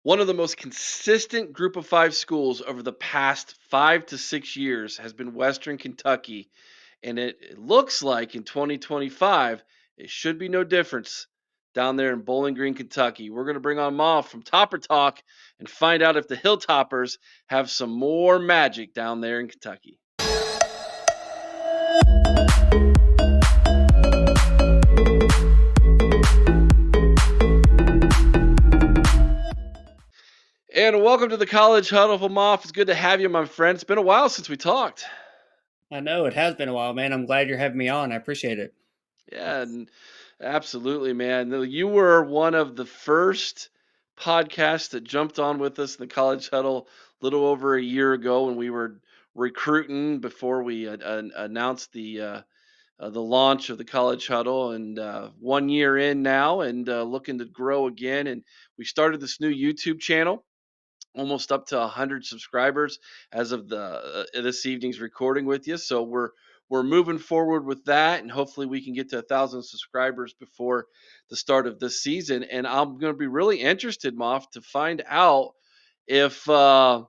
One of the most consistent group of five schools over the past 5 to 6 years has been Western Kentucky. And it looks like in 2025, it should be no difference down there in Bowling Green, Kentucky. We're going to bring on Moff from Topper Talk and find out if the Hilltoppers have some more magic down there in Kentucky. And welcome to the College Huddle, Moff. It's good to have you, my friend. It's been a while since we talked. I know it has been a while, man. I'm glad you're having me on. I appreciate it. Yeah, and absolutely, man. You were one of the first podcasts that jumped on with us in the College Huddle a little over a year ago when we were recruiting before we announced the launch of the College Huddle. And 1 year in now, and looking to grow again. And we started this new YouTube channel, almost up to 100 subscribers as of the this evening's recording with you. So we're moving forward with that, and hopefully we can get to 1,000 subscribers before the start of this season. And I'm going to be really interested, Moff, to find out if uh,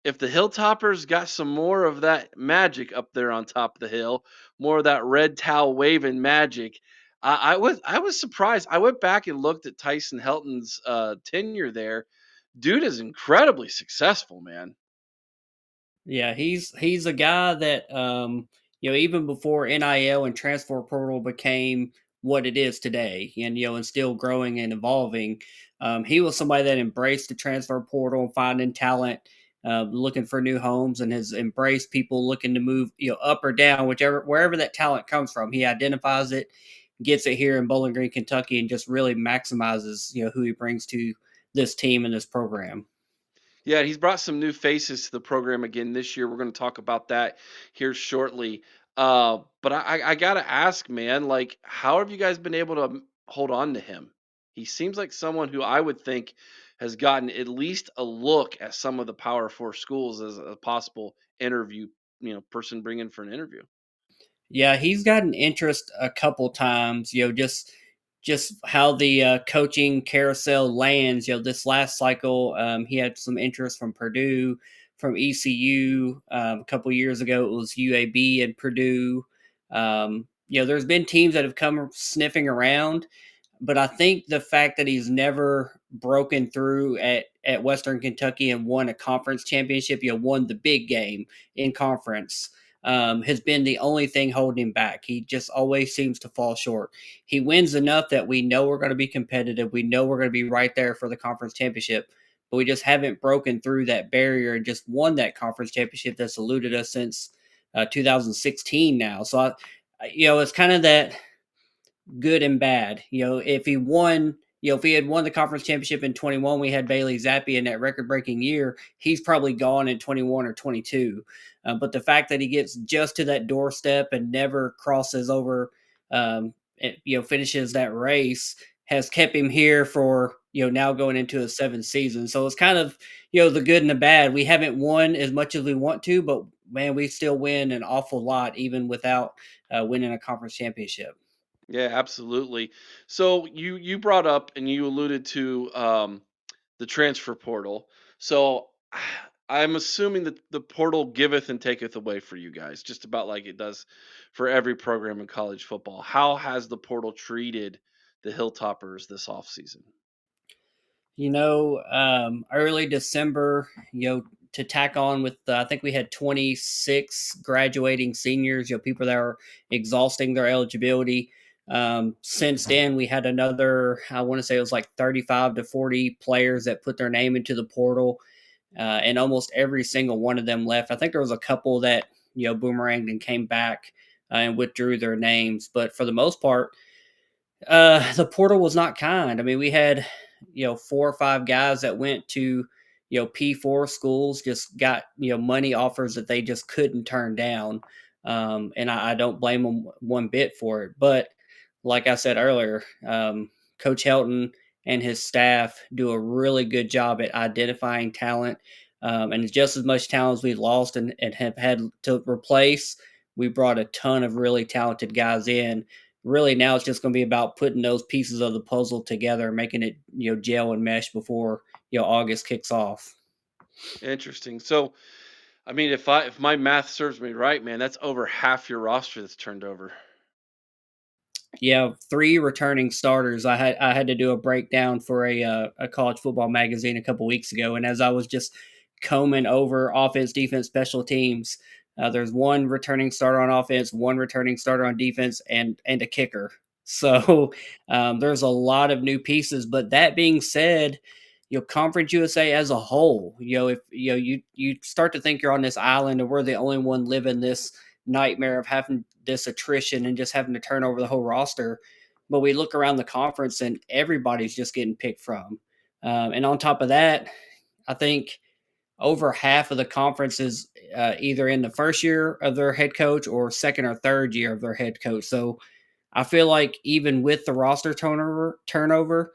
if the Hilltoppers got some more of that magic up there on top of the hill, more of that red towel waving magic. I was surprised. I went back and looked at Tyson Helton's tenure there. Dude is incredibly successful, man. Yeah, he's a guy that even before NIL and transfer portal became what it is today, and and still growing and evolving. He was somebody that embraced the transfer portal, finding talent, looking for new homes, and has embraced people looking to move up or down, whichever wherever that talent comes from. He identifies it, gets it here in Bowling Green, Kentucky, and just really maximizes who he brings to this team and this program. Yeah, he's brought some new faces to the program again this year. We're going to talk about that here shortly. But I gotta ask, man, like, how have you guys been able to hold on to him? He seems like someone who I would think has gotten at least a look at some of the Power Four schools as a possible interview, person bringing for an interview. Yeah, he's gotten interest a couple times. Just how the coaching carousel lands. This last cycle, he had some interest from Purdue, from ECU. A couple years ago, it was UAB and Purdue. There's been teams that have come sniffing around, but I think the fact that he's never broken through at Western Kentucky and won a conference championship, won the big game in conference, has been the only thing holding him back. He just always seems to fall short. He wins enough that we know we're going to be competitive. We know we're going to be right there for the conference championship, but we just haven't broken through that barrier and just won that conference championship that's eluded us since 2016 now. So, it's kind of that good and bad. If he won, if he had won the conference championship in 21, we had Bailey Zappi in that record breaking year, he's probably gone in 21 or 22. But the fact that he gets just to that doorstep and never crosses over, finishes that race has kept him here for, now going into a seventh season. So it's kind of, the good and the bad. We haven't won as much as we want to, but man, we still win an awful lot even without winning a conference championship. Yeah, absolutely. So you brought up and you alluded to the transfer portal. So I'm assuming that the portal giveth and taketh away for you guys, just about like it does for every program in college football. How has the portal treated the Hilltoppers this offseason? Early December, to tack on with, I think we had 26 graduating seniors, people that are exhausting their eligibility. Since then, we had another, I want to say it was like 35 to 40 players that put their name into the portal, and almost every single one of them left. I think there was a couple that, boomeranged and came back and withdrew their names. But for the most part, the portal was not kind. I mean, we had, 4 or 5 guys that went to, P4 schools, just got, money offers that they just couldn't turn down. And I don't blame them one bit for it. But like I said earlier, Coach Helton and his staff do a really good job at identifying talent. And just as much talent as we lost and have had to replace, we brought a ton of really talented guys in really now it's just going to be about putting those pieces of the puzzle together, making it gel and mesh before August kicks off. Interesting. So, I mean, if my math serves me right, man, that's over half your roster that's turned over. Yeah, three returning starters. I had to do a breakdown for a college football magazine a couple weeks ago, and as I was just combing over offense, defense, special teams, there's one returning starter on offense, one returning starter on defense, and a kicker. So there's a lot of new pieces. But that being said, Conference USA as a whole, if you start to think you're on this island and we're the only one living this nightmare of having this attrition and just having to turn over the whole roster. But we look around the conference and everybody's just getting picked from. And on top of that, I think over half of the conference is either in the first year of their head coach or second or third year of their head coach. So I feel like even with the roster turnover,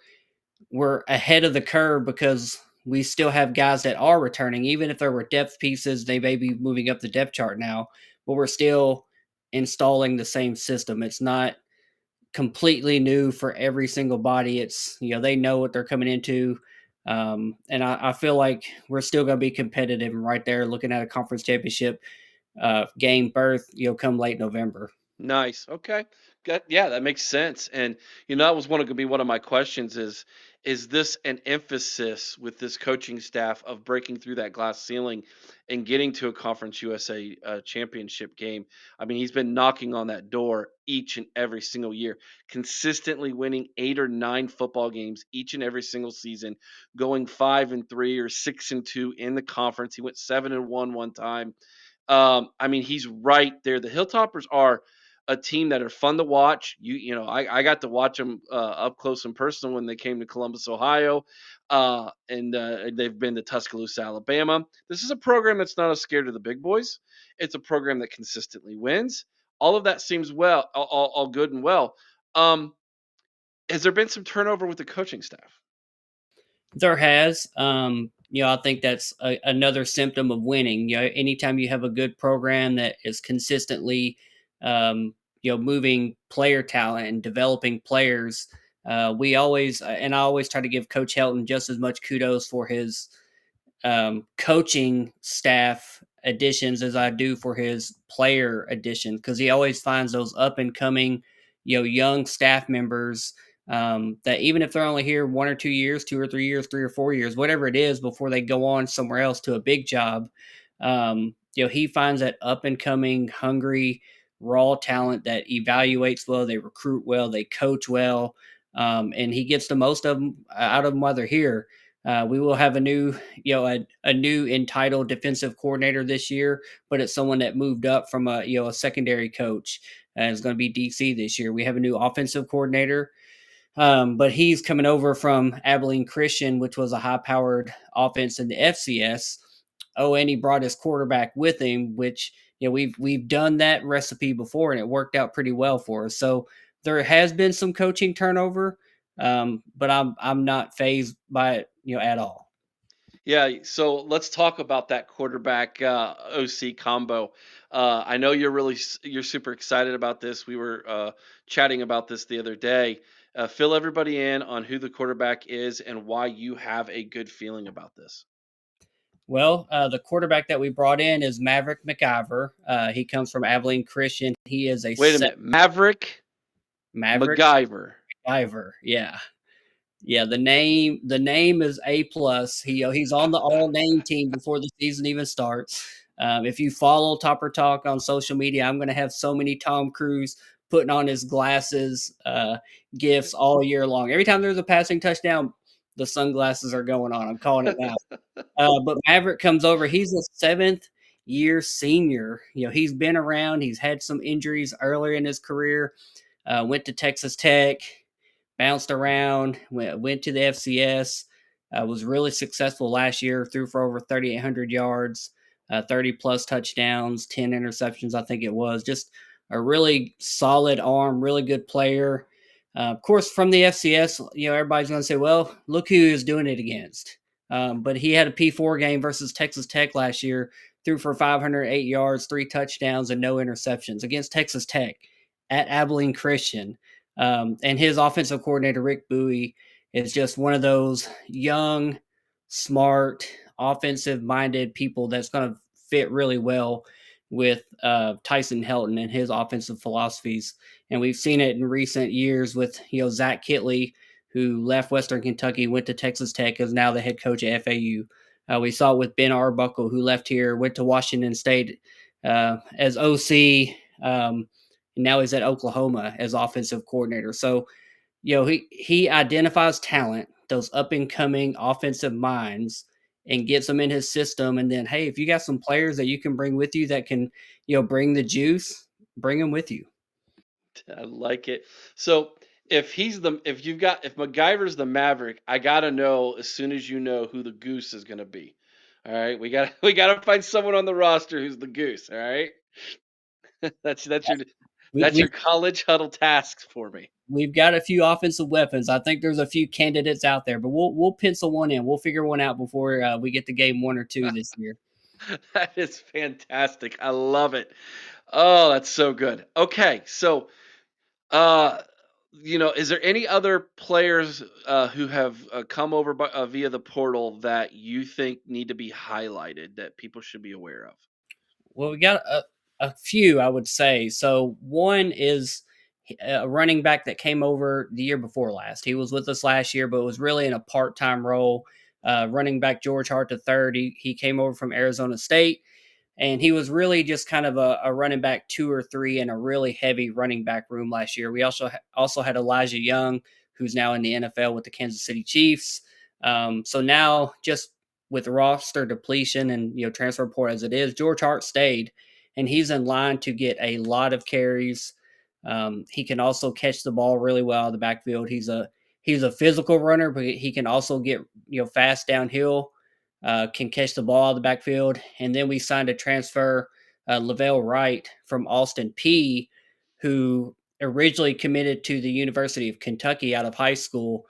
we're ahead of the curve because we still have guys that are returning. Even if there were depth pieces, they may be moving up the depth chart now, but we're still installing the same system. It's not completely new for every single body. It's, they know what they're coming into. And I feel like we're still going to be competitive and right there looking at a conference championship game berth, come late November. Nice. Okay. Yeah, that makes sense. And that was going to be one of my questions is this an emphasis with this coaching staff of breaking through that glass ceiling and getting to a Conference USA championship game? I mean, he's been knocking on that door each and every single year, consistently winning 8 or 9 football games each and every single season, going 5-3 or 6-2 in the conference. He went 7-1 one time. I mean, he's right there. The Hilltoppers are a team that are fun to watch. I got to watch them up close and personal when they came to Columbus, Ohio, and they've been to Tuscaloosa, Alabama. This is a program that's not as scared of the big boys. It's a program that consistently wins. All of that seems all good and well. Um, has there been some turnover with the coaching staff? There has. I think that's another symptom of winning. Anytime you have a good program that is consistently, moving player talent and developing players, we always, and I always try to give Coach Helton just as much kudos for his coaching staff additions as I do for his player additions because he always finds those up and coming, young staff members that even if they're only here 1 or 2 years, 2 or 3 years, 3 or 4 years, whatever it is, before they go on somewhere else to a big job, he finds that up and coming, hungry, raw talent that evaluates well, they recruit well, they coach well, and he gets the most of them out of them while they're here. We will have a new, a new entitled defensive coordinator this year, but it's someone that moved up from a secondary coach and is going to be DC this year. We have a new offensive coordinator, but he's coming over from Abilene Christian, which was a high-powered offense in the FCS. Oh, and he brought his quarterback with him, which we've done that recipe before, and it worked out pretty well for us. So there has been some coaching turnover, but I'm not phased by it, at all. Yeah, so let's talk about that quarterback OC combo. I know you're super excited about this. We were chatting about this the other day. Fill everybody in on who the quarterback is and why you have a good feeling about this. Well, the quarterback that we brought in is Maverick McIver. He comes from Abilene Christian. He is a Wait a minute, Maverick Maverick MacGyver. McIver. Yeah. Yeah, the name is A plus. He's on the all name team before the season even starts. If you follow Topper Talk on social media, I'm going to have so many Tom Cruise putting on his glasses gifts all year long. Every time there's a passing touchdown, the sunglasses are going on. I'm calling it now. But Maverick comes over. He's a seventh year senior. He's been around. He's had some injuries earlier in his career. Went to Texas Tech, bounced around, went to the FCS, was really successful last year, threw for over 3,800 yards, 30 plus touchdowns, 10 interceptions, I think it was. Just a really solid arm, really good player. Of course, from the FCS, everybody's going to say, well, look who he was doing it against. But he had a P4 game versus Texas Tech last year, threw for 508 yards, 3 touchdowns, and no interceptions against Texas Tech at Abilene Christian. And his offensive coordinator, Rick Bowie, is just one of those young, smart, offensive minded people that's going to fit really well with Tyson Helton and his offensive philosophies. And we've seen it in recent years with, Zach Kitley, who left Western Kentucky, went to Texas Tech, is now the head coach at FAU. We saw it with Ben Arbuckle, who left here, went to Washington State as OC. And now he's at Oklahoma as offensive coordinator. So, he identifies talent, those up and coming offensive minds, and gets them in his system. And then, hey, if you got some players that you can bring with you that can, bring the juice, bring them with you. I like it. So if MacGyver's the Maverick, I gotta know as soon as you know who the goose is gonna be. All right, we gotta find someone on the roster who's the goose. All right, that's your We, that's we your college huddle tasks for me. we've got a few offensive weapons. I think there's a few candidates out there, but we'll pencil one in. We'll figure one out before we get to game 1 or 2 this year. That is fantastic. I love it. Oh, that's so good. Okay, so Uh, is there any other players who have come over via the portal that you think need to be highlighted that people should be aware of? Well, we got a few, I would say. So one is a running back that came over the year before last. He was with us last year, but was really in a part-time role. Running back George Hart III. He came over from Arizona State, and he was really just kind of a running back 2 or 3 in a really heavy running back room last year. We also had Elijah Young, who's now in the NFL with the Kansas City Chiefs. So now, just with roster depletion and transfer port as it is, George Hart stayed, and he's in line to get a lot of carries. He can also catch the ball really well out of the backfield. He's a physical runner, but he can also get fast downhill. Can catch the ball out of the backfield. And then we signed a transfer, Lavelle Wright from Austin P, who originally committed to the University of Kentucky out of high school.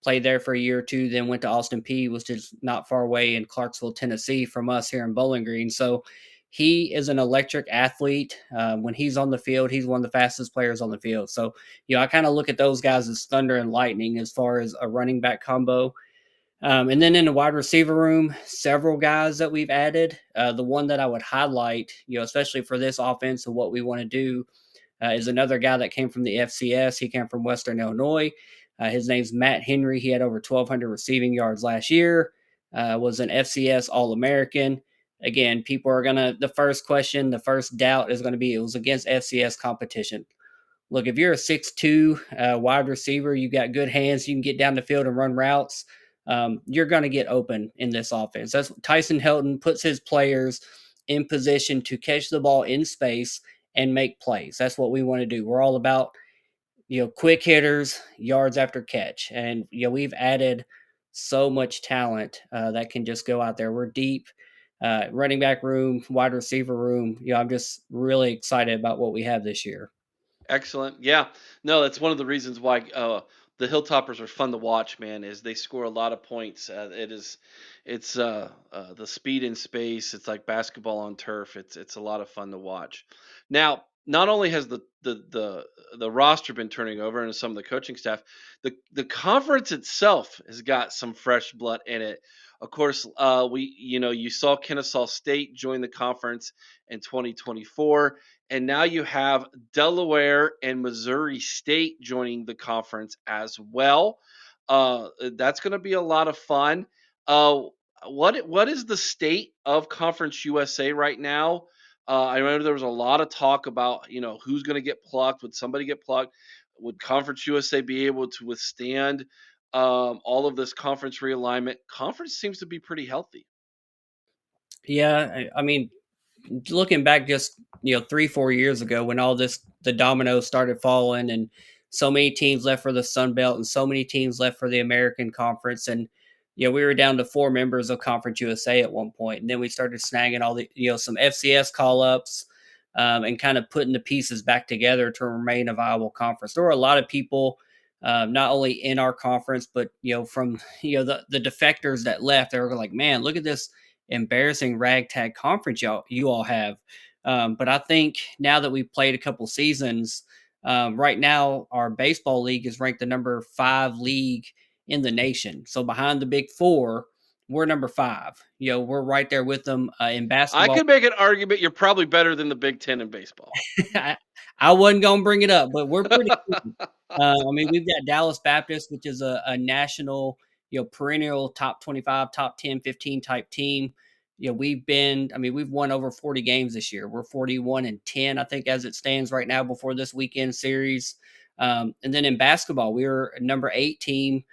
Played there for a year or two, then went to Austin P, which is not far away in Clarksville, Tennessee, from us here in Bowling Green. So he is an electric athlete. When he's on the field, he's one of the fastest players on the field. So, I kind of look at those guys as thunder and lightning as far as a running back combo. And then in the wide receiver room, several guys that we've added. The one that I would highlight, especially for this offense and what we want to do, is another guy that came from the FCS. He came from Western Illinois. His name's Matt Henry. He had over 1,200 receiving yards last year. Was an FCS All American. Again, people are the first question, the first doubt is gonna be it was against FCS competition. Look, if you're a 6'2" wide receiver, you got good hands, you can get down the field and run routes. You're going to get open in this offense. That's Tyson Helton puts his players in position to catch the ball in space and make plays. That's what we want to do. We're all about quick hitters, yards after catch, and we've added so much talent that can just go out there. We're deep. Running back room, wide receiver room. I'm just really excited about what we have this year. Excellent. Yeah. No, that's one of the reasons why the Hilltoppers are fun to watch, man, is they score a lot of points. It's the speed in space. It's like basketball on turf. It's a lot of fun to watch. Now, not only has the roster been turning over and some of the coaching staff, the conference itself has got some fresh blood in it. Of course, you saw Kennesaw State join the conference in 2024, and now you have Delaware and Missouri State joining the conference as well. That's going to be a lot of fun. Uh, what is the state of Conference USA right now? I remember there was a lot of talk about who's going to get plucked. Would somebody get plucked? Would Conference USA be able to withstand all of this conference realignment? Conference seems to be pretty healthy. Yeah, I mean, looking back just 3-4 years ago when all the dominoes started falling and so many teams left for the Sun Belt and so many teams left for the American Conference, and we were down to 4 members of Conference USA at one point, and then we started snagging all the some FCS call ups, and kind of putting the pieces back together to remain a viable conference. There were a lot of people. Not only in our conference, but from the defectors that left, they were like, "Man, look at this embarrassing ragtag conference you all have." But I think now that we've played a couple seasons, Right now, our baseball league is ranked the number 5 league in the nation. So behind the big four, we're number 5. We're right there with them in I basketball. could make an argument you're probably better than the Big Ten in baseball. I, I wasn't gonna bring it up, but we're pretty good. I mean, we've got Dallas Baptist, which is a national, perennial top 25, top 10, 15 type team. We've won over 40 games this year. We're 41-10, I think, as it stands right now before this weekend series. And then in basketball, we were a number 8 team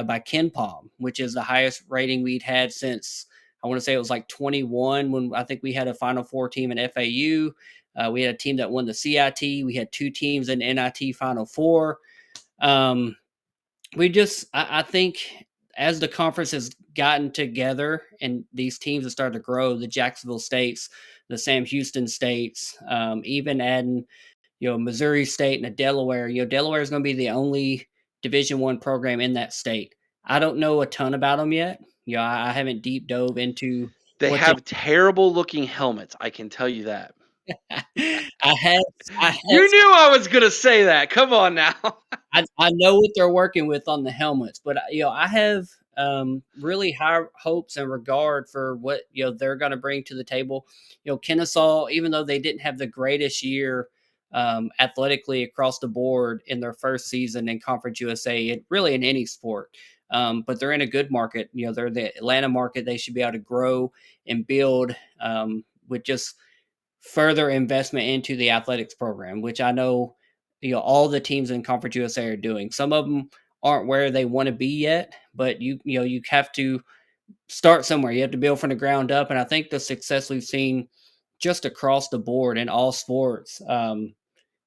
by Ken Palm, which is the highest rating we'd had since I want to say it was like 21 when I think we had a Final Four team in FAU. We had a team that won the CIT. We had 2 teams in NIT Final Four. Um, I think as the conference has gotten together and these teams have started to grow, the Jacksonville States, the Sam Houston States, even adding, Missouri State and a Delaware. Delaware is going to be the only Division I program in that state. I don't know a ton about them yet. I haven't deep dove into They what they. have terrible looking helmets, I can tell you that. I have I have You knew I was gonna say that. Come on now. I know what they're working with on the helmets, but I have really high hopes and regard for what they're going to bring to the table. Kennesaw, even though they didn't have the greatest year athletically across the board in their first season in Conference USA, really in any sport, but they're in a good market. They're the Atlanta market. They should be able to grow and build with just further investment into the athletics program, which I know all the teams in Conference USA are doing. Some of them aren't where they want to be yet, but you have to start somewhere. You have to build from the ground up, and I think the success we've seen just across the board in all sports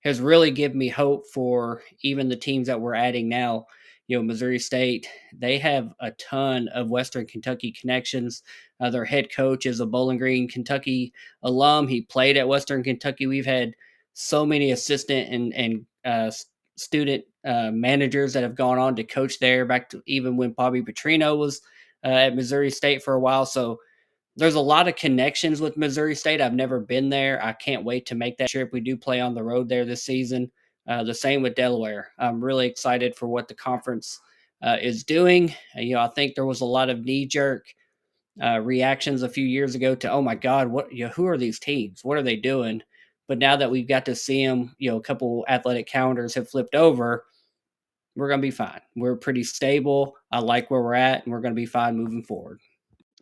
has really given me hope for even the teams that we're adding now. Missouri State, they have a ton of Western Kentucky connections. Their head coach is a Bowling Green, Kentucky alum. He played at Western Kentucky. We've had so many assistant and student managers that have gone on to coach there back to even when Bobby Petrino was at Missouri State for a while. So there's a lot of connections with Missouri State. I've never been there. I can't wait to make that trip. We do play on the road there this season. The same with Delaware. I'm really excited for what the conference is doing. I think there was a lot of knee jerk reactions a few years ago to, oh my God, who are these teams? What are they doing? But now that we've got to see them, a couple athletic calendars have flipped over. We're going to be fine. We're pretty stable. I like where we're at, and we're going to be fine moving forward.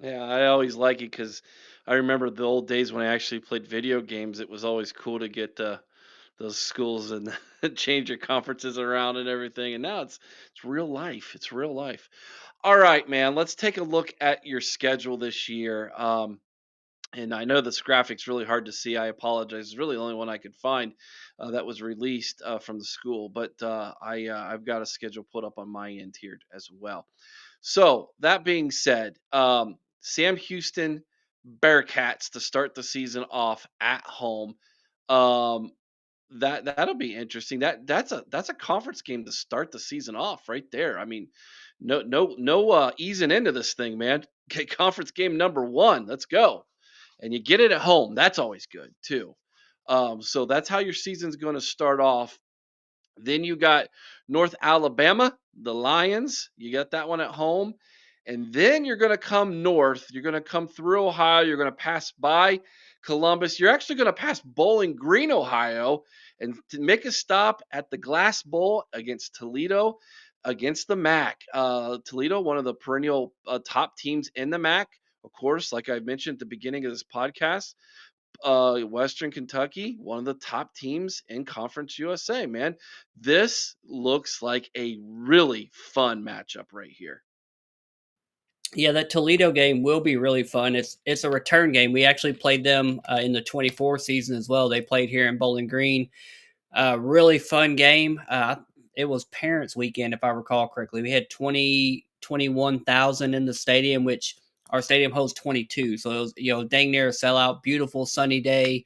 Yeah, I always like it because I remember the old days when I actually played video games. It was always cool to get those schools and change your conferences around and everything. And now it's real life. It's real life. All right, man. Let's take a look at your schedule this year. And I know this graphic's really hard to see. I apologize. It's really the only one I could find that was released from the school, but I've got a schedule put up on my end here as well. So that being said, Sam Houston Bearcats to start the season off at home. Um, that'll be interesting. That's a conference game to start the season off right there. I mean, no easing into this thing, man. Get conference game number one. Let's go, and you get it at home. That's always good too. So that's how your season's going to start off. Then you got North Alabama, the Lions. You got that one at home. And then you're going to come north. You're going to come through Ohio. You're going to pass by Columbus. You're actually going to pass Bowling Green, Ohio, and to make a stop at the Glass Bowl against Toledo, against the MAC. Toledo, one of the perennial top teams in the MAC. Of course, like I mentioned at the beginning of this podcast, Western Kentucky, one of the top teams in Conference USA, man. This looks like a really fun matchup right here. Yeah, that Toledo game will be really fun. It's a return game. We actually played them in the 24 season as well. They played here in Bowling Green. Really fun game. It was Parents Weekend, if I recall correctly. We had 21,000 in the stadium, which our stadium holds 22. So it was, dang near a sellout. Beautiful sunny day.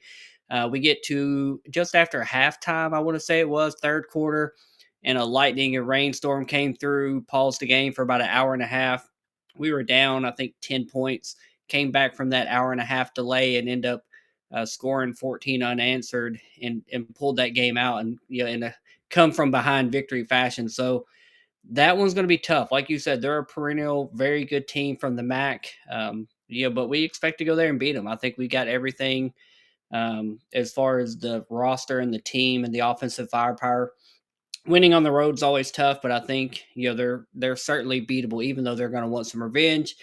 We get to just after halftime, I want to say it was third quarter, and a lightning and rainstorm came through, paused the game for about an hour and a half. We were down, I think, 10 points. Came back from that hour and a half delay and end up scoring 14 unanswered and pulled that game out and in a come from behind victory fashion. So that one's going to be tough. Like you said, they're a perennial, very good team from the MAC. But we expect to go there and beat them. I think we got everything as far as the roster and the team and the offensive firepower. Winning on the road is always tough, but I think they're certainly beatable, even though they're going to want some revenge.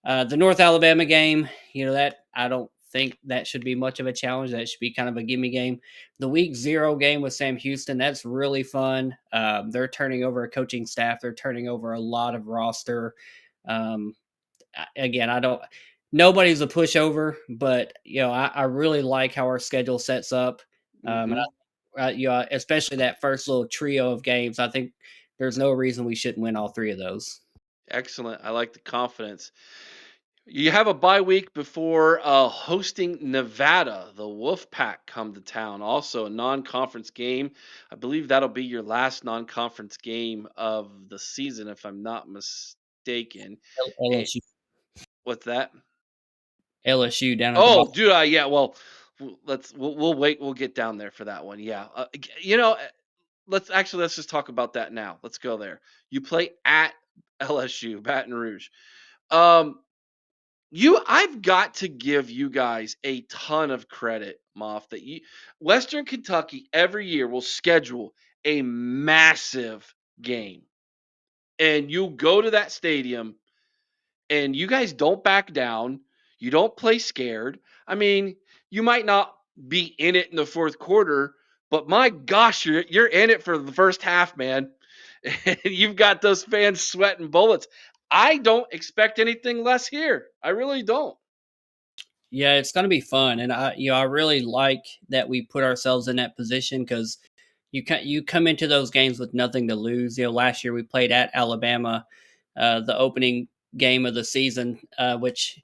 The North Alabama game, that I don't think that should be much of a challenge. That should be kind of a gimme game. The Week 0 game with Sam Houston, that's really fun. They're turning over a coaching staff. They're turning over a lot of roster. Um, Again, I don't. Nobody's a pushover, but I really like how our schedule sets up. And Hmm. especially that first little trio of games. I think there's no reason we shouldn't win all three of those. Excellent. I like the confidence. You have a bye week before hosting Nevada. The Wolfpack come to town. Also, a non-conference game. I believe that'll be your last non-conference game of the season, if I'm not mistaken. Eh, LSU, what's that? LSU down at the Oh, bottom. dude. Yeah. Well, we'll wait. We'll get down there for that one. Yeah. Let's just talk about that now. Let's go there. You play at LSU, Baton Rouge. Um, I've got to give you guys a ton of credit, Moff, that you Western Kentucky every year will schedule a massive game. And you go to that stadium and you guys don't back down. You don't play scared. I mean, you might not be in it in the fourth quarter, but my gosh, you're in it for the first half, man. And you've got those fans sweating bullets. I don't expect anything less here. I really don't. Yeah, it's gonna be fun, and I really like that we put ourselves in that position because you come into those games with nothing to lose. Last year we played at Alabama, the opening game of the season, which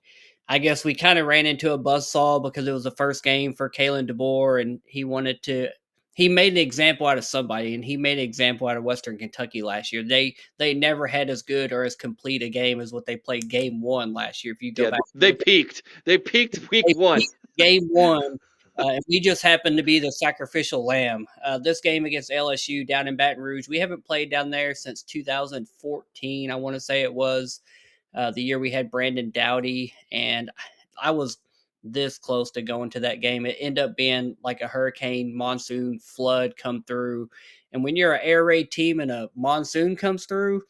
I guess we kind of ran into a buzzsaw because it was the first game for Kalen DeBoer, and he made an example out of somebody, and he made an example out of Western Kentucky last year. They never had as good or as complete a game as what they played game one last year. If you go Yeah, back and they look at peaked. They peaked week they one. beat game one, and we just happened to be the sacrificial lamb. This game against LSU down in Baton Rouge, we haven't played down there since 2014. I want to say it was the year we had Brandon Dowdy, and I was this close to going to that game. It ended up being like a hurricane monsoon flood come through. And when you're an air raid team and a monsoon comes through,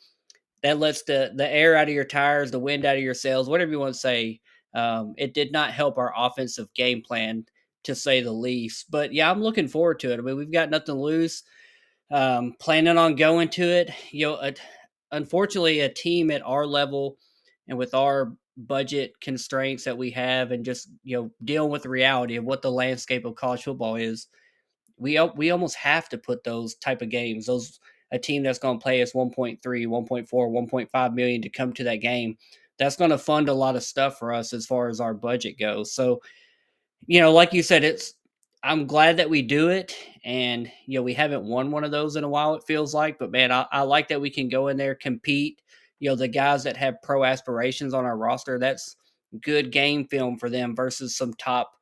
that lets the air out of your tires, the wind out of your sails, whatever you want to say. It did not help our offensive game plan, to say the least. But yeah, I'm looking forward to it. I mean, we've got nothing to lose. Planning on going to it. Unfortunately, a team at our level and with our budget constraints that we have, and just dealing with the reality of what the landscape of college football is, we almost have to put those type of games, those a team that's going to play us 1.3, 1.4, 1.5 million to come to that game. That's going to fund a lot of stuff for us as far as our budget goes. So, like you said, I'm glad that we do it. And, we haven't won one of those in a while, it feels like. But man, I like that we can go in there, compete. The guys that have pro aspirations on our roster, that's good game film for them versus some top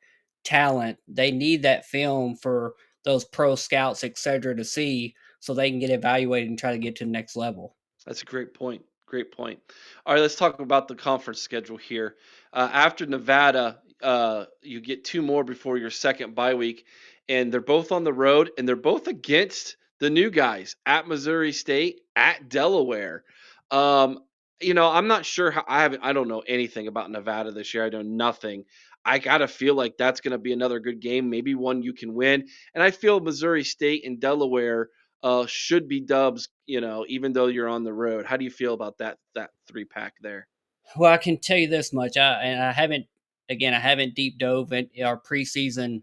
talent. They need that film for those pro scouts, etc., to see so they can get evaluated and try to get to the next level. That's a great point. Great point. All right, let's talk about the conference schedule here. After Nevada, you get two more before your second bye week, and they're both on the road, and they're both against the new guys at Missouri State, at Delaware. Um, I'm not sure how. I don't know anything about Nevada this year. I know nothing. I gotta feel like that's gonna be another good game, maybe one you can win. And I feel Missouri State and Delaware should be dubs, even though you're on the road. How do you feel about that three pack there? Well, I can tell you this much. I haven't deep dove in our preseason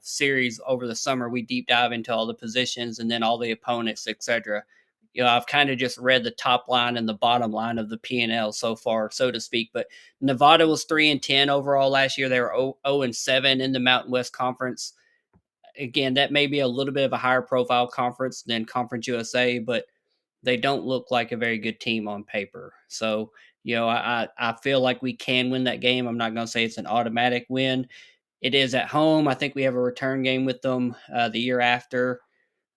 series over the summer. We deep dive into all the positions and then all the opponents, etc. I've kind of just read the top line and the bottom line of the P&L so far, so to speak. But Nevada was 3-10 overall last year. They were 0-7 in the Mountain West Conference. Again, that may be a little bit of a higher profile conference than Conference USA, but they don't look like a very good team on paper. So, I feel like we can win that game. I'm not going to say it's an automatic win. it is at home. I think we have a return game with them the year after.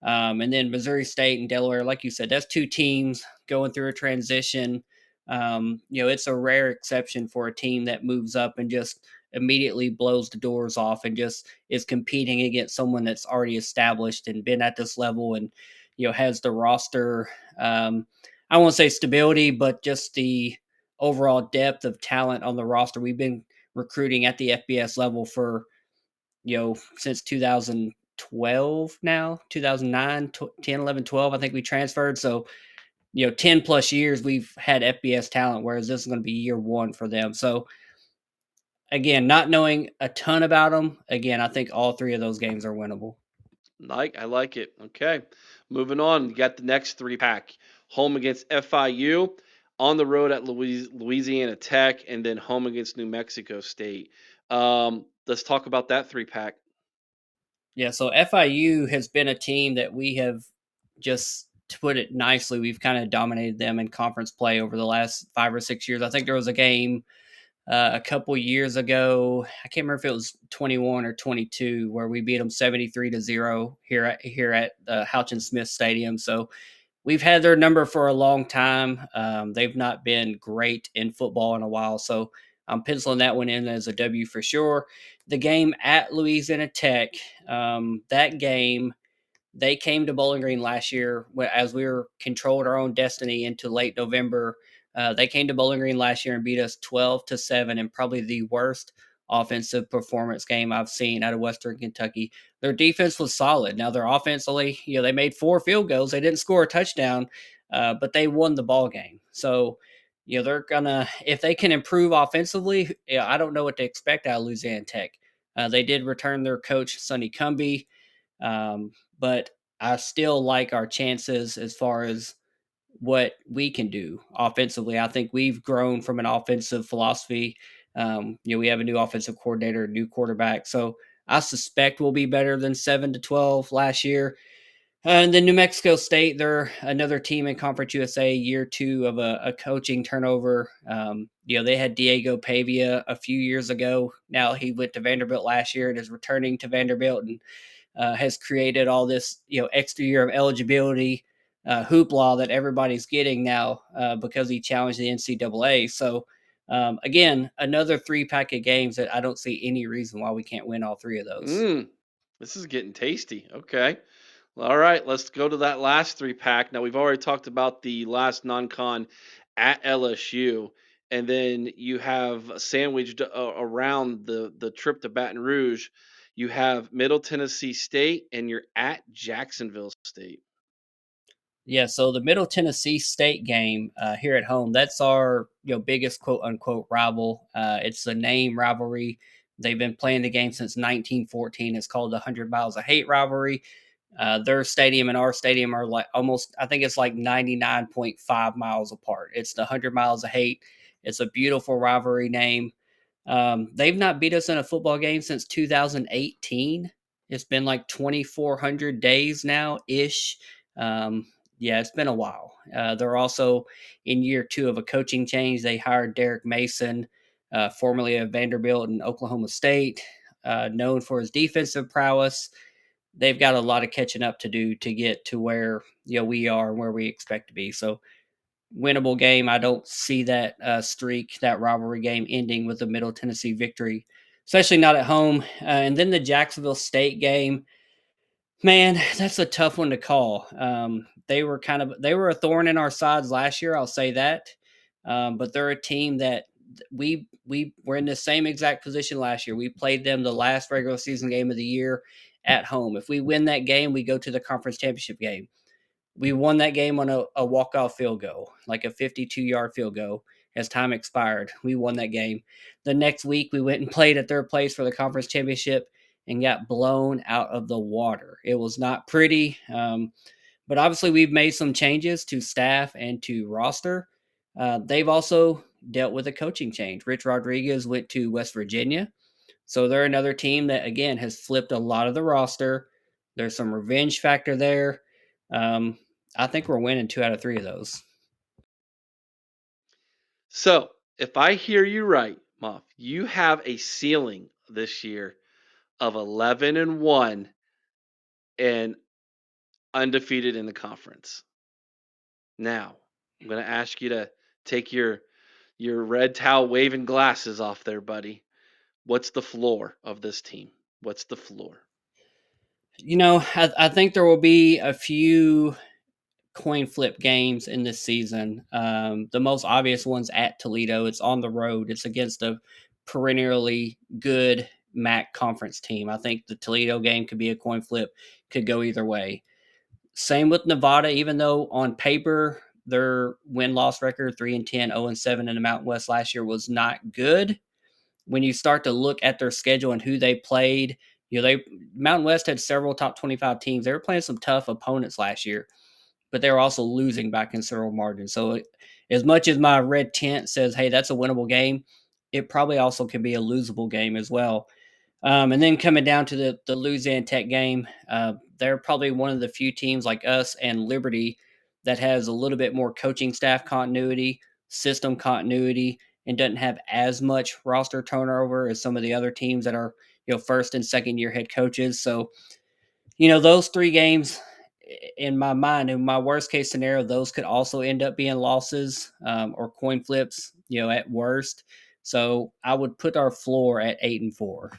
And then Missouri State and Delaware, like you said, that's two teams going through a transition. It's a rare exception for a team that moves up and just immediately blows the doors off and just is competing against someone that's already established and been at this level and has the roster. I won't say stability, but just the overall depth of talent on the roster. We've been recruiting at the FBS level for since 2012 now, 2009, 10, 11, 12, I think we transferred. So, 10 plus years we've had FBS talent, whereas this is going to be year one for them. So, again, not knowing a ton about them, again, I think all three of those games are winnable. I like it. Okay. Moving on. You got the next three pack. Home against FIU, on the road at Louisiana Tech, and then home against New Mexico State. Let's talk about that three pack. Yeah, so FIU has been a team that we have just, to put it nicely, we've kind of dominated them in conference play over the last 5 or 6 years. I think there was a game a couple years ago. I can't remember if it was 21 or 22 where we beat them 73-0 here at Houchin Smith Stadium. So we've had their number for a long time. They've not been great in football in a while, so I'm penciling that one in as a W for sure. The game at Louisiana Tech, that game they came to Bowling Green last year as we were controlled our own destiny into late November. They came to Bowling Green last year and beat us 12-7 in probably the worst offensive performance game I've seen out of Western Kentucky. Their defense was solid. Now their offensively, they made 4 field goals. They didn't score a touchdown, but they won the ball game. So, they're gonna, if they can improve offensively, I don't know what to expect out of Louisiana Tech. They did return their coach Sonny Cumby. But I still like our chances as far as what we can do offensively. I think we've grown from an offensive philosophy. We have a new offensive coordinator, a new quarterback. So I suspect we'll be better than 7-12 last year. And then New Mexico State, they're another team in Conference USA, year two of a coaching turnover. They had Diego Pavia a few years ago. Now he went to Vanderbilt last year and is returning to Vanderbilt and has created all this extra year of eligibility hoopla that everybody's getting now because he challenged the NCAA. So again, another 3 pack of games that I don't see any reason why we can't win all three of those. Mm, this is getting tasty. Okay. All right, let's go to that last three pack. Now we've already talked about the last non-con at LSU, and then you have sandwiched around the trip to Baton Rouge. You have Middle Tennessee State, and you're at Jacksonville State. Yeah, so the Middle Tennessee State game here at home, that's our biggest quote unquote rival. It's a name rivalry. They've been playing the game since 1914. It's called the 100 Miles of Hate rivalry. Their stadium and our stadium are like almost, I think it's like 99.5 miles apart. It's the 100 Miles of Hate. It's a beautiful rivalry name. They've not beat us in a football game since 2018. It's been like 2,400 days now ish. Um, yeah, it's been a while. They're also in year two of a coaching change. They hired Derek Mason, formerly of Vanderbilt and Oklahoma State, known for his defensive prowess. They've got a lot of catching up to do to get to where we are and where we expect to be. So winnable game. I don't see that streak, that rivalry game ending with a Middle Tennessee victory, especially not at home. And then the Jacksonville State game, man, that's a tough one to call. They were a thorn in our sides last year. I'll say that, but they're a team that we were in the same exact position last year. We played them the last regular season game of the year at home. If we win that game, we go to the conference championship game. We won that game on a walk-off field goal, like a 52-yard field goal as time expired. We won that game. The next week, we went and played at their place for the conference championship and got blown out of the water. It was not pretty, but obviously we've made some changes to staff and to roster. They've also dealt with a coaching change. Rich Rodriguez went to West Virginia. So they're another team that, again, has flipped a lot of the roster. There's some revenge factor there. Um, I think we're winning 2 out of 3 of those. So, if I hear you right, Moff, you have a ceiling this year of 11-1 and undefeated in the conference. Now, I'm going to ask you to take your red towel waving glasses off there, buddy. What's the floor of this team? What's the floor? I think there will be a few coin flip games in this season. The most obvious one's at Toledo. It's on the road. It's against a perennially good MAC conference team. I think the Toledo game could be a coin flip, could go either way. Same with Nevada, even though on paper their win loss record 3-10, 0-7 in the Mountain West last year was not good. When you start to look at their schedule and who they played, they Mountain West had several top 25 teams. They were playing some tough opponents last year, but they were also losing by considerable margin. So as much as my red tent says, hey, that's a winnable game, it probably also can be a losable game as well. And then coming down to the Louisiana Tech game, they're probably one of the few teams like us and Liberty that has a little bit more coaching staff continuity, system continuity, and doesn't have as much roster turnover as some of the other teams that are first and second year head coaches. So those three games, in my mind, in my worst case scenario, those could also end up being losses or coin flips, at worst. So I would put our floor at 8-4.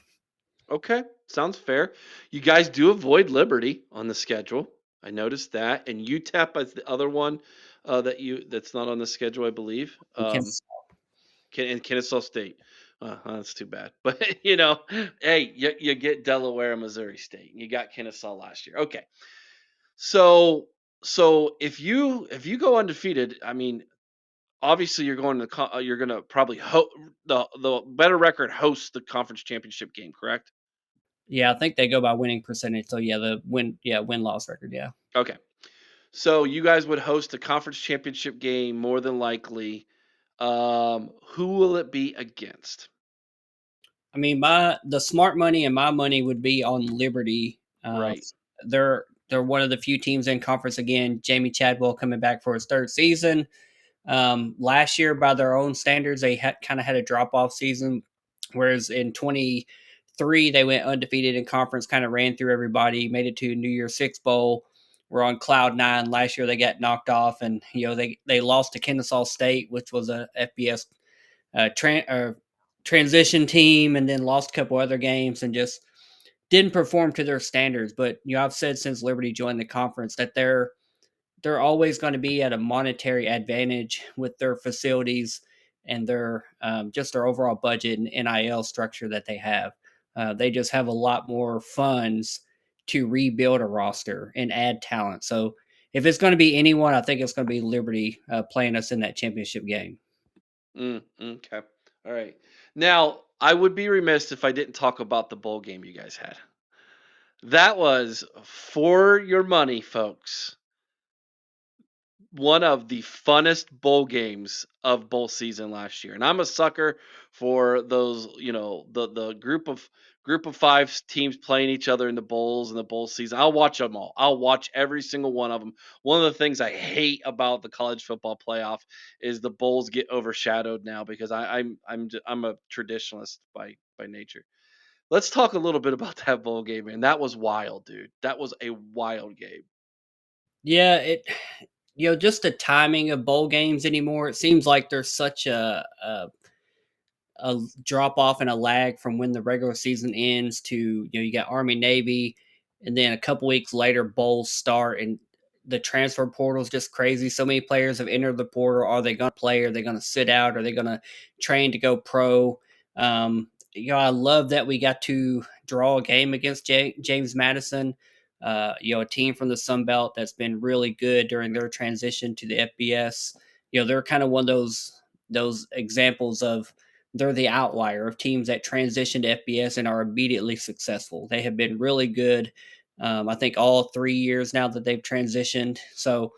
Okay, sounds fair. You guys do avoid Liberty on the schedule. I noticed that, and UTEP is the other one that's not on the schedule, I believe. And Kennesaw State. That's too bad, but hey, you get Delaware and Missouri State. You got Kennesaw last year. Okay, so if you go undefeated, I mean, obviously you're going to probably the better record hosts the conference championship game, correct? Yeah, I think they go by winning percentage. So yeah, the win loss record. Yeah, Okay. So you guys would host a conference championship game more than likely. Who will it be against? I mean the smart money and my money would be on Liberty. Right. They're one of the few teams in conference again. Jamie Chadwell coming back for his third season. Last year, by their own standards, they kind of had a drop off season, whereas in 23 they went undefeated in conference, kind of ran through everybody, made it to New Year's Six Bowl. We're on cloud nine. Last year they got knocked off, and they lost to Kennesaw State, which was a FBS transition team, and then lost a couple other games and just didn't perform to their standards. But I've said since Liberty joined the conference that they're always going to be at a monetary advantage with their facilities and their just their overall budget and NIL structure that they have. They just have a lot more funds to rebuild a roster and add talent. So if it's going to be anyone, I think it's going to be Liberty playing us in that championship game. Okay. All right. Now, I would be remiss if I didn't talk about the bowl game you guys had. That was for your money, folks. One of the funnest bowl games of bowl season last year. And I'm a sucker for those, the group of five teams playing each other in the bowls and the bowl season. I'll watch them all. I'll watch every single one of them. One of the things I hate about the college football playoff is the bowls get overshadowed now because I'm a traditionalist by nature. Let's talk a little bit about that bowl game, man. That was wild, dude. That was a wild game. Yeah, just the timing of bowl games anymore. It seems like there's such a drop off and a lag from when the regular season ends to you got Army Navy, and then a couple weeks later bowls start, and the transfer portal is just crazy. So many players have entered the portal. Are they going to play? Are they going to sit out? Are they going to train to go pro? I love that we got to draw a game against James Madison. A team from the Sun Belt that's been really good during their transition to the FBS. They're kind of one of those examples of they're the outlier of teams that transition to FBS and are immediately successful. They have been really good. I think all 3 years now that they've transitioned. So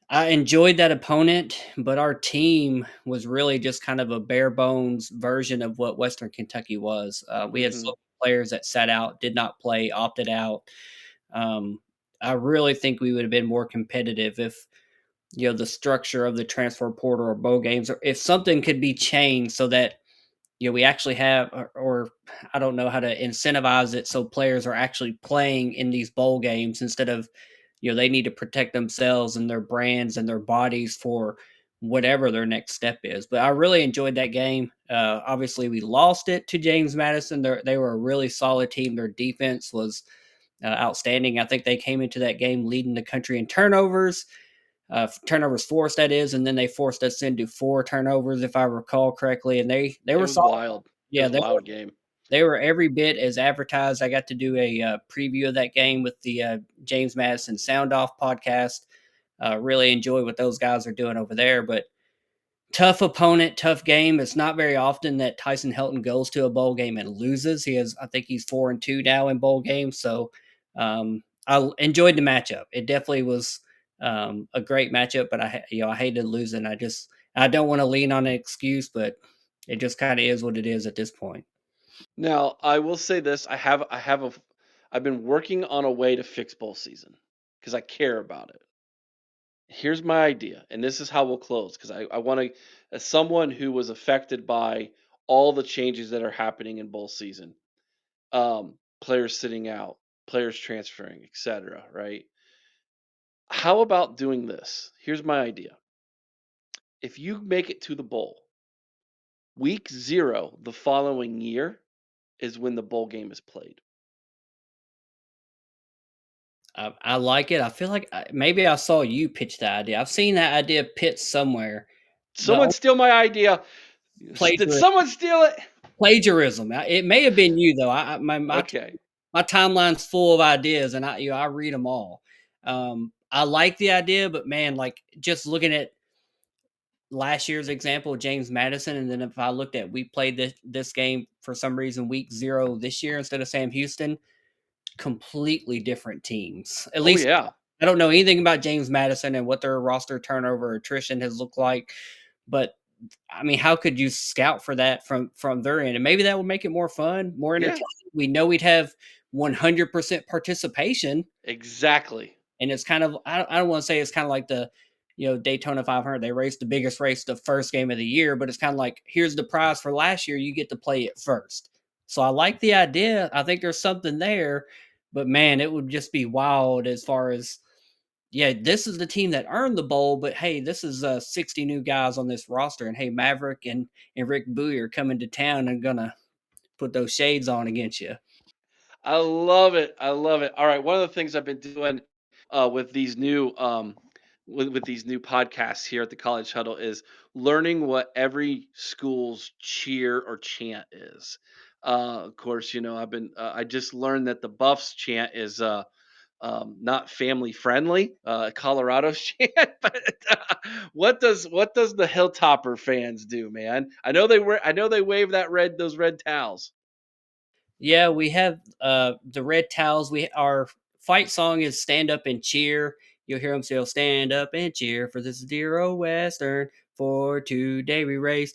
I enjoyed that opponent, but our team was really just kind of a bare bones version of what Western Kentucky was. We had Hmm. so many players that sat out, did not play, opted out. Um, I really think we would have been more competitive if the structure of the transfer portal or bowl games, or if something could be changed so that we actually have, or I don't know how to incentivize it so players are actually playing in these bowl games instead of, they need to protect themselves and their brands and their bodies for whatever their next step is. But I really enjoyed that game. Obviously, we lost it to James Madison. They were a really solid team. Their defense was outstanding. I think they came into that game leading the country in turnovers, turnovers forced, that is, and then they forced us into 4 turnovers, if I recall correctly. And they It were was solid. wild. It Yeah, was a wild game. they were every bit as advertised. I got to do a preview of that game with the James Madison Sound Off podcast. Really enjoy what those guys are doing over there. But tough opponent, tough game. It's not very often that Tyson Helton goes to a bowl game and loses. I think he's 4-2 now in bowl games. So I enjoyed the matchup. It definitely was a great matchup. But I hated losing. I don't want to lean on an excuse, but it just kind of is what it is at this point. Now, I will say this: I've been working on a way to fix bowl season because I care about it. Here's my idea, and this is how we'll close because I want to, as someone who was affected by all the changes that are happening in bowl season, players sitting out, players transferring, etc. Right? How about doing this? Here's my idea: if you make it to the bowl, week 0 the following year is when the bowl game is played. I like it. I feel like maybe I saw you pitch that idea. I've seen that idea pitched somewhere. The Someone steal my idea. Did plagiarism. someone steal it? Plagiarism. It may have been you though. Okay. My timeline's full of ideas, and I read them all. I like the idea, but man, like just looking at last year's example, James Madison, and then if I looked at we played this game for some reason week 0 this year instead of Sam Houston, completely different teams. At Oh least yeah. I don't know anything about James Madison and what their roster turnover attrition has looked like, but I mean, how could you scout for that from their end? And maybe that would make it more fun, more Yeah. entertaining. We know we'd have 100% participation, Exactly. and it's kind of I don't want to say it's kind of like the Daytona 500. They raced the biggest race the first game of the year, but it's kind of like here's the prize for last year. You get to play it first. So I like the idea. I think there's something there, but man, it would just be wild as far as yeah, this is the team that earned the bowl, but hey, this is 60 new guys on this roster, and hey, Maverick and Rick Bowie are coming to town and gonna put those shades on against you. I love it. I love it. All right. One of the things I've been doing with these new with these new podcasts here at the College Huddle is learning what every school's cheer or chant is. Of course, I just learned that the Buffs chant is not family friendly. Colorado's chant, but what does the Hilltopper fans do, man? I know they wave those red towels. Yeah, we have the red towels. Our fight song is "Stand Up and Cheer." You'll hear them say, "Stand up and cheer for this dear old Western. For today we race."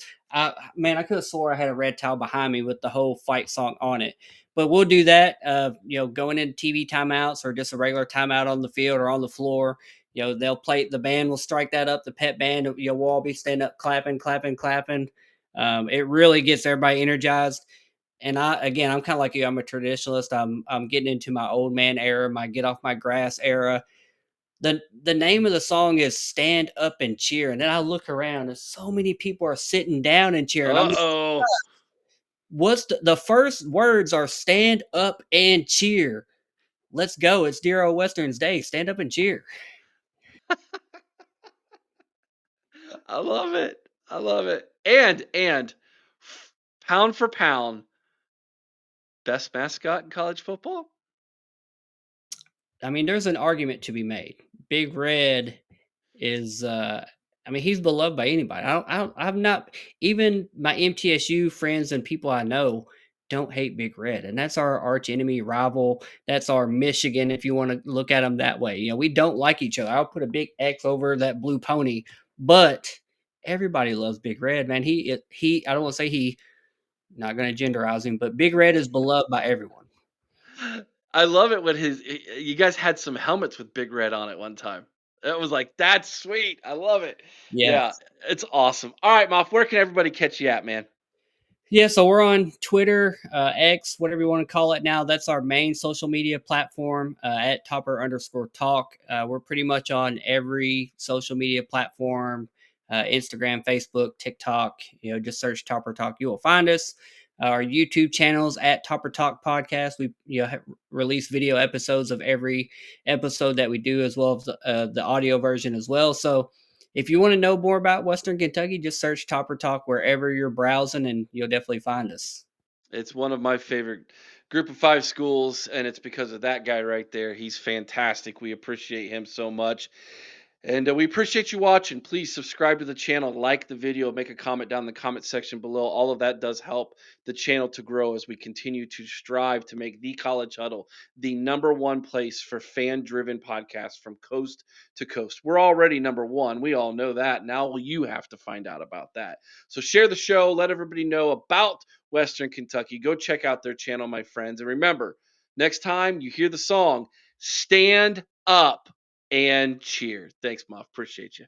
Man, I could have swore I had a red towel behind me with the whole fight song on it. But we'll do that. Going into TV timeouts or just a regular timeout on the field or on the floor. They'll play. The band will strike that up. The pet band. We'll all be standing up, clapping, clapping, clapping. It really gets everybody energized, and I'm kind of like you. I'm a traditionalist. I'm getting into my old man era, my get off my grass era. The name of the song is "Stand Up and Cheer," and then I look around, and so many people are sitting down and cheering. I'm Uh like, oh. what's the first words are "Stand Up and Cheer." Let's go! It's Dear Old Western's Day. Stand up and cheer. I love it. I love it. And pound for pound, best mascot in college football? I mean, there's an argument to be made. Big Red is I mean, he's beloved by anybody. I'm not even my MTSU friends and people I know don't hate Big Red, and that's our arch enemy rival. That's our Michigan, if you want to look at them that way. We don't like each other. I'll put a big X over that blue pony, but everybody loves Big Red, man. I don't want to say he, not going to genderize him, but Big Red is beloved by everyone. I love it when you guys had some helmets with Big Red on it one time. It was like, that's sweet. I love it. Yeah. Yeah, it's awesome. All right, Moff, where can everybody catch you at, man? Yeah, so we're on Twitter, X, whatever you want to call it now. That's our main social media platform at Topper_talk. We're pretty much on every social media platform, Instagram, Facebook, TikTok. Just search Topper Talk. You will find us. Our YouTube channels at Topper Talk Podcast. We release video episodes of every episode that we do, as well as the audio version as well. So if you want to know more about Western Kentucky, just search Topper Talk wherever you're browsing, and you'll definitely find us. It's one of my favorite group of five schools, and it's because of that guy right there. He's fantastic. We appreciate him so much. And we appreciate you watching. Please subscribe to the channel, like the video, make a comment down in the comment section below. All of that does help the channel to grow as we continue to strive to make the College Huddle the number one place for fan driven podcasts from coast to coast. We're already number one. We all know that. Now you have to find out about that. So share the show, let everybody know about Western Kentucky. Go check out their channel, my friends. And remember, next time you hear the song, stand up and cheer. Thanks, Moff. Appreciate you.